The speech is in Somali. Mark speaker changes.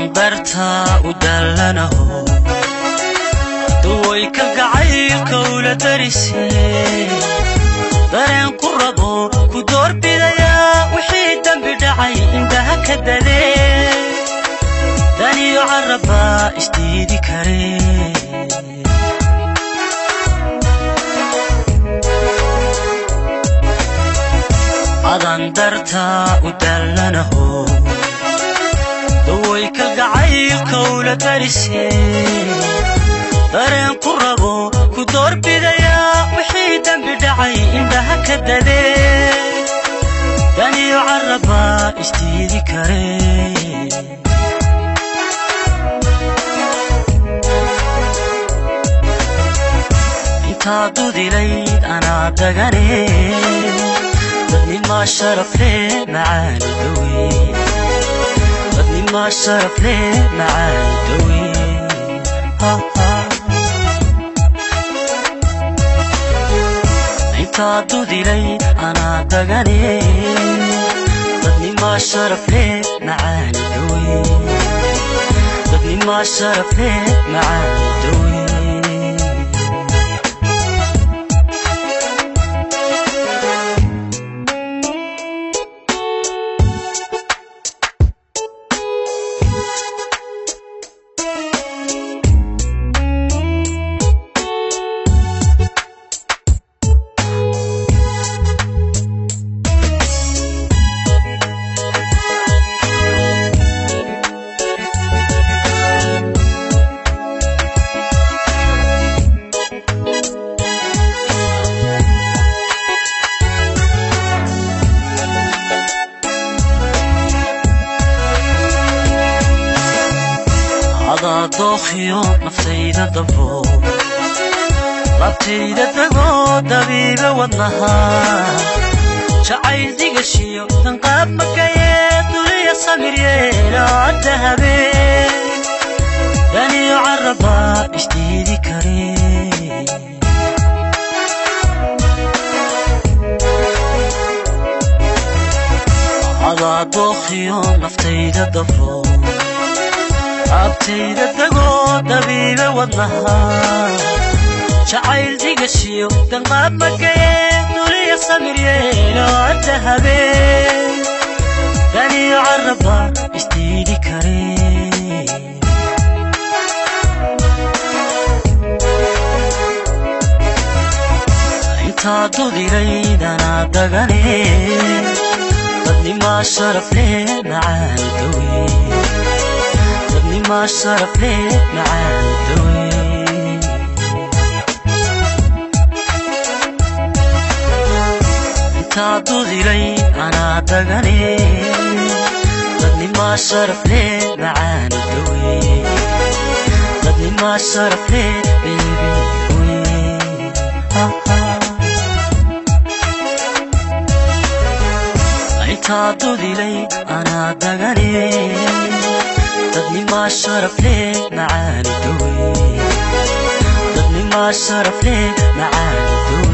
Speaker 1: adan darta u dallanaho duway kalgacaylka ula darisay dareen ku rabo ku doorbidaya wixii dambi dhacay indhaha ka daday daniyo caraba istiidi kare adan darta u dallanaho duway kalgacaylka ula darisay dareen ku rabo ku doorbidaya wixii dambi dhacay indhaha ka daday daniyo caraba istiidi kare intaad u dilayd anaa dagane dadni ma sharaf leh macaani dawe dadni ma sharaf leh macaani dawe intaad u dilayd anaa dagane dadni ma sharaf leh macaani dawe dadni ma sharaf leh macaani dawe دوخيو نفتيدا دبو لابتيدا دغو دبيبا ودنها شعيل ديغشيو تنقاب مكايا دوليا صميريا الدهبي دانيو عربا اشتيدي كري على دوخيو نفتيدا دبو abtayda dago dabiiba wadnaha jacayl digashiyo danqaab makaye duliya samiryeelo dahabe daniyo caraba istiidi kare intaad u dilayd anaa dagane dadni ma sharaf leh macaani dawe ما شرف ليه معاي دوي انت عدودي لي انا دغني بدني ما شرف ليه معاي دوي بدني ما شرف ليه بيبي دوي انت عدودي لي انا دغني dadni ma sharaf leh macaani dawe dadni ma sharaf leh macaani dawe